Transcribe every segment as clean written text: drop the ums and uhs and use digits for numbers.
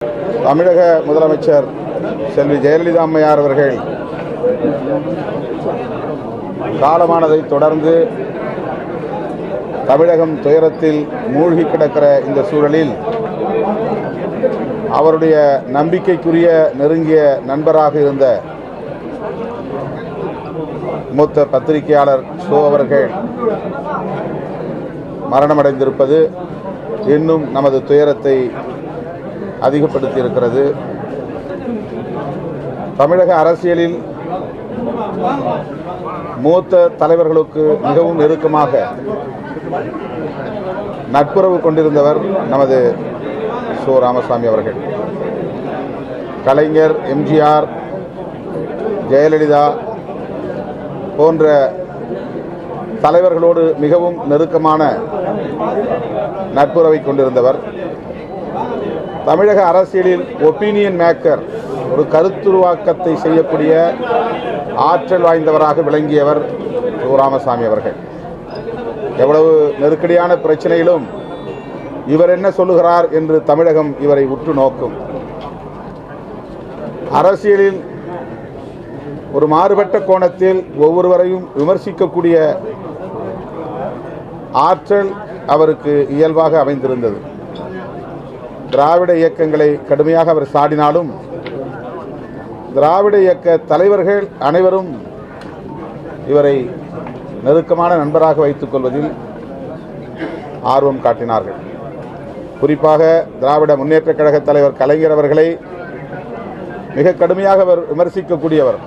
தமிழக முதலமைச்சர் செல்வி ஜெயலலிதா அம்மையார் அவர்கள் காலமானதை தொடர்ந்து தமிழகம் துயரத்தில் மூழ்கி கிடக்கிற இந்த சூழலில் அவருடைய நம்பிக்கைக்குரிய நெருங்கிய நண்பராக இருந்த மூத்த பத்திரிகையாளர் ஷோ அவர்கள் மரணமடைந்திருப்பது இன்னும் நமது துயரத்தை அதிகப்படுத்தி இருக்கிறது. தமிழக அரசியலில் மூத்த தலைவர்களுக்கு மிகவும் நெருக்கமாக நட்புறவு கொண்டிருந்தவர் நமது ஷோ ராமசாமி அவர்கள். கலைஞர், எம்ஜிஆர், ஜெயலலிதா போன்ற தலைவர்களோடு மிகவும் நெருக்கமான நட்புறவை கொண்டிருந்தவர். தமிழக அரசியலில் ஒப்பீனியன் மேக்கர், ஒரு கருத்துருவாக்கத்தை செய்யக்கூடிய ஆற்றல் வாய்ந்தவராக விளங்கியவர் ராமசாமி அவர்கள். எவ்வளவு நெருக்கடியான பிரச்சனையிலும் இவர் என்ன சொல்லுகிறார் என்று தமிழகம் இவரை உற்று நோக்கும். அரசியலில் ஒரு மாறுபட்ட கோணத்தில் ஒவ்வொருவரையும் விமர்சிக்கக்கூடிய ஆற்றல் அவருக்கு இயல்பாக அமைந்திருந்தது. திராவிட இயக்கங்களை கடுமையாக அவர் சாடினாலும் திராவிட இயக்க தலைவர்கள் அனைவரும் இவரை நெருக்கமான நண்பராக வைத்துக் கொள்வதில் ஆர்வம் காட்டினார்கள். குறிப்பாக திராவிட முன்னேற்ற கழக தலைவர் கலைஞர் அவர்களை மிக கடுமையாக அவர் விமர்சிக்கக்கூடியவர்.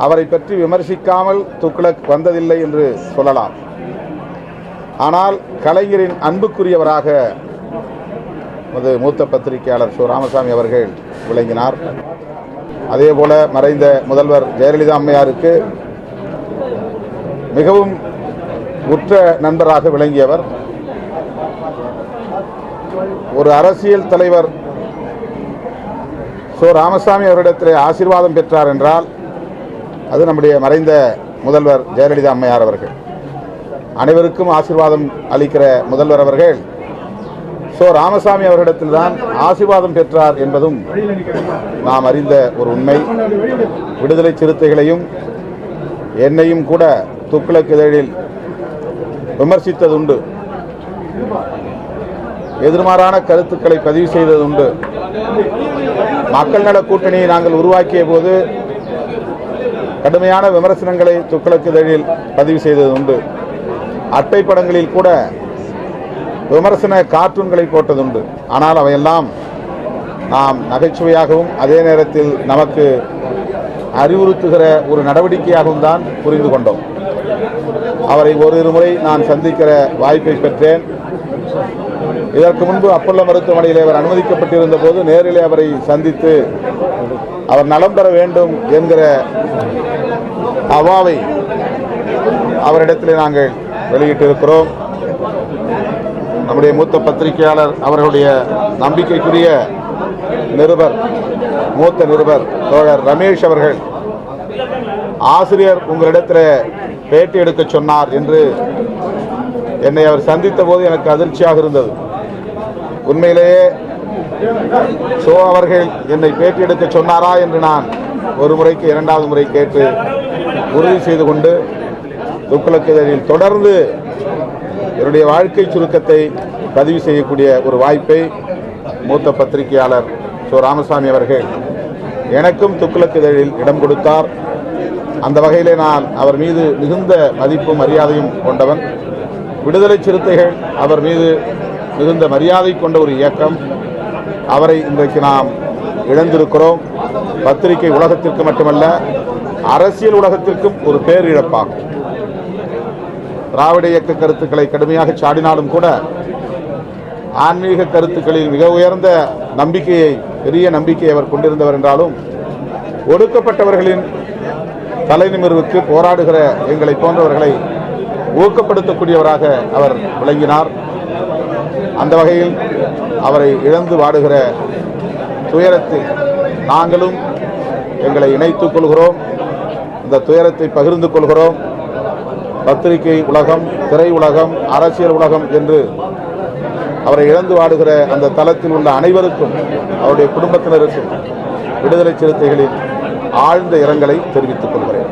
அவரை பற்றி விமர்சிக்காமல் துக்ளக் வந்ததில்லை என்று சொல்லலாம். ஆனால் கலைஞரின் அன்புக்குரியவராக மூத்த பத்திரிகையாளர் ஷோ ராமசாமி அவர்கள் விளங்கினார். அதேபோல மறைந்த முதல்வர் ஜெயலலிதா அம்மையாருக்கு மிகவும் உற்ற நண்பராக விளங்கியவர். ஒரு அரசியல் தலைவர் ஷோ ராமசாமி அவரிடத்திலே ஆசீர்வாதம் பெற்றார் என்றால் அது நம்முடைய மறைந்த முதல்வர் ஜெயலலிதா அம்மையார் அவர்கள். அனைவருக்கும் ஆசீர்வாதம் அளிக்கிற முதல்வர் அவர்கள் ஷோ ராமசாமி அவர்களிடத்தில்தான் ஆசீர்வாதம் பெற்றார் என்பதும் நாம் அறிந்த ஒரு உண்மை. விடுதலை சிறுத்தைகளையும் என்னையும் கூட துக்ளக் இதழில் விமர்சித்ததுண்டு, எதிர்மாறான கருத்துக்களை பதிவு செய்ததுண்டு. மக்கள் நல கூட்டணியை நாங்கள் உருவாக்கிய போது கடுமையான விமர்சனங்களை துக்ளக் இதழில் பதிவு செய்தது உண்டு. அட்டை படங்களில் கூட விமர்சன கார்ட்டூன்களை போட்டதுண்டு. ஆனால் அவையெல்லாம் நாம் நகைச்சுவையாகவும் அதே நேரத்தில் நமக்கு அறிவுறுத்துகிற ஒரு நடவடிக்கையாகவும் தான் புரிந்து கொண்டோம். அவரை ஓரிரு முறை நான் சந்திக்கிற வாய்ப்பை பெற்றேன். இதற்கு முன்பு அப்பல்லோ மருத்துவமனையில் அவர் அனுமதிக்கப்பட்டிருந்த போது நேரிலே அவரை சந்தித்து அவர் நலம் பெற வேண்டும் என்கிற அவாவை அவரிடத்திலே நாங்கள் வெளியிட்டிருக்கிறோம். நம்முடைய மூத்த பத்திரிகையாளர் அவர்களுடைய நம்பிக்கைக்குரிய நிருபர், மூத்த நிருபர் தோழர் ரமேஷ் அவர்கள், ஆசிரியர் உங்களிடத்தில் பேட்டி எடுக்க சொன்னார் என்று என்னை அவர் சந்தித்த போது எனக்கு அதிர்ச்சியாக இருந்தது. உண்மையிலேயே ஷோ அவர்கள் என்னை பேட்டி எடுக்க சொன்னாரா என்று நான் ஒரு முறைக்கு இரண்டாவது முறை கேட்டு உறுதி செய்து கொண்டு துக்ளக் இதழில் தொடர்ந்து என்னுடைய வாழ்க்கை சுருக்கத்தை பதிவு செய்யக்கூடிய ஒரு வாய்ப்பை மூத்த பத்திரிகையாளர் ஷோ ராமசாமி அவர்கள் எனக்கும் துக்ளக் இதழில் இடம் கொடுத்தார். அந்த வகையிலே நான் அவர் மீது மிகுந்த மதிப்பும் மரியாதையும் கொண்டவன். விடுதலை சிறுத்தைகள் அவர் மீது மிகுந்த மரியாதை கொண்ட ஒரு இயக்கம். அவரை இன்றைக்கு நாம் இழந்திருக்கிறோம். பத்திரிகை உலகத்திற்கு மட்டுமல்ல, அரசியல் உலகத்திற்கும் ஒரு பேரிழப்பாகும். திராவிட இயக்க கருத்துக்களை கடுமையாக சாடினாலும் கூட ஆன்மீக கருத்துக்களில் மிக உயர்ந்த நம்பிக்கையை, பெரிய நம்பிக்கையை அவர் கொண்டிருந்தவர் என்றாலும் ஒடுக்கப்பட்டவர்களின் தலைநிமிர்வுக்கு போராடுகிற எங்களை போன்றவர்களை ஊக்கப்படுத்தக்கூடியவராக அவர் விளங்கினார். அந்த வகையில் அவரை இழந்து வாடுகிற துயரத்தில் நாங்களும் எங்களை இணைத்துக் கொள்கிறோம். இந்த துயரத்தை பகிர்ந்து கொள்கிறோம். பத்திரிகை உலகம், திரை உலகம், அரசியல் உலகம் என்று அவரை இழந்து வாடுகிற அந்த தளத்தில் உள்ள அனைவருக்கும் அவருடைய குடும்பத்தினருக்கும் விடுதலை சிறுத்தைகளின் ஆழ்ந்த இரங்கலை தெரிவித்துக் கொள்கிறேன்.